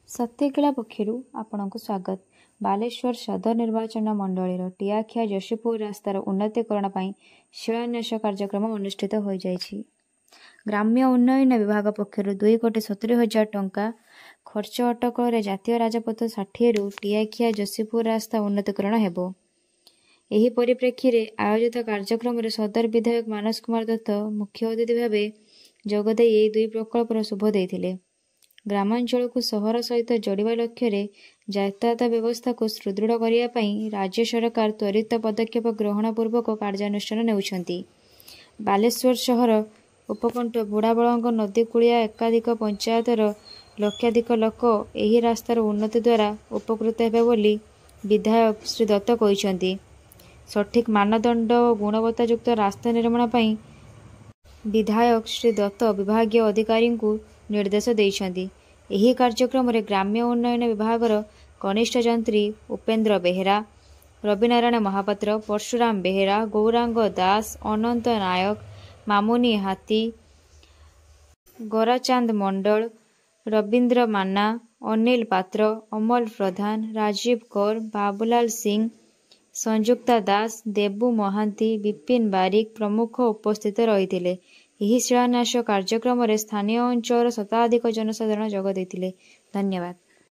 ସତ୍ୟକିଳା ପକ୍ଷରୁ ଆପଣଙ୍କୁ ସ୍ୱାଗତ। ବାଲେଶ୍ୱର ସଦର ନିର୍ବାଚନ ମଣ୍ଡଳୀର ଟିଆଖିଆ ଯଶୀପୁର ରାସ୍ତାର ଉନ୍ନତୀକରଣ ପାଇଁ ଶିଳାନ୍ୟାସ କାର୍ଯ୍ୟକ୍ରମ ଅନୁଷ୍ଠିତ ହୋଇଯାଇଛି। ଗ୍ରାମ୍ୟ ଉନ୍ନୟନ ବିଭାଗ ପକ୍ଷରୁ 2,70,000 ଟଙ୍କା ଖର୍ଚ୍ଚ ଅଟକଳରେ ଜାତୀୟ ରାଜପଥ 60ରୁ ଟିଆଖିଆ ଯଶୀପୁର ରାସ୍ତା ଉନ୍ନତୀକରଣ ହେବ। ଏହି ପରିପ୍ରେକ୍ଷୀରେ ଆୟୋଜିତ କାର୍ଯ୍ୟକ୍ରମରେ ସଦର ବିଧାୟକ ମାନସ କୁମାର ଦତ୍ତ ମୁଖ୍ୟ ଅତିଥି ଭାବେ ଯୋଗଦେଇ ଏହି ଦୁଇ ପ୍ରକଳ୍ପର ଶୁଭ ଦେଇଥିଲେ। ଗ୍ରାମାଞ୍ଚଳକୁ ସହର ସହିତ ଯୋଡ଼ିବା ଲକ୍ଷ୍ୟରେ ଯାତାୟାତ ବ୍ୟବସ୍ଥାକୁ ସୁଦୃଢ଼ କରିବା ପାଇଁ ରାଜ୍ୟ ସରକାର ତ୍ୱରିତ ପଦକ୍ଷେପ ଗ୍ରହଣ ପୂର୍ବକ କାର୍ଯ୍ୟାନୁଷ୍ଠାନ ନେଉଛନ୍ତି। ବାଲେଶ୍ୱର ସହର ଉପକଣ୍ଠ ବୁଢ଼ାବଳଙ୍ଗ ନଦୀ କୂଳିଆ ଏକାଧିକ ପଞ୍ଚାୟତର ଲକ୍ଷାଧିକ ଲୋକ ଏହି ରାସ୍ତାର ଉନ୍ନତି ଦ୍ୱାରା ଉପକୃତ ହେବେ ବୋଲି ବିଧାୟକ ଶ୍ରୀ ଦତ୍ତ କହିଛନ୍ତି। ସଠିକ୍ ମାନଦଣ୍ଡ ଓ ଗୁଣବତ୍ତାଯୁକ୍ତ ରାସ୍ତା ନିର୍ମାଣ ପାଇଁ ବିଧାୟକ ଶ୍ରୀ ଦତ୍ତ ବିଭାଗୀୟ ଅଧିକାରୀଙ୍କୁ ନିର୍ଦ୍ଦେଶ ଦେଇଛନ୍ତି। ଏହି କାର୍ଯ୍ୟକ୍ରମରେ ଗ୍ରାମ୍ୟ ଉନ୍ନୟନ ବିଭାଗର କନିଷ୍ଠ ଯନ୍ତ୍ରୀ ଉପେନ୍ଦ୍ର ବେହେରା, ରବିନାରାୟଣ ମହାପାତ୍ର, ପର୍ଶୁରାମ ବେହେରା, ଗୌରାଙ୍ଗ ଦାସ, ଅନନ୍ତ ନାୟକ, ମାମୁନି ହାତୀ, ଗୋରାଚାନ୍ଦ ମଣ୍ଡଳ, ରବୀନ୍ଦ୍ର ମାନା, ଅନିଲ ପାତ୍ର, ଅମଲ ପ୍ରଧାନ, ରାଜୀବ କୌର, ବାବୁଲାଲ ସିଂ, ସଂଯୁକ୍ତା ଦାସ, ଦେବୁ ମହାନ୍ତି, ବିପିନ ବାରିକ ପ୍ରମୁଖ ଉପସ୍ଥିତ ରହିଥିଲେ। ଏହି ଶିଳାନ୍ୟାସ କାର୍ଯ୍ୟକ୍ରମରେ ସ୍ଥାନୀୟ ଅଞ୍ଚଳର ଶତାଧିକ ଜନସାଧାରଣ ଯୋଗ ଦେଇଥିଲେ। ଧନ୍ୟବାଦ।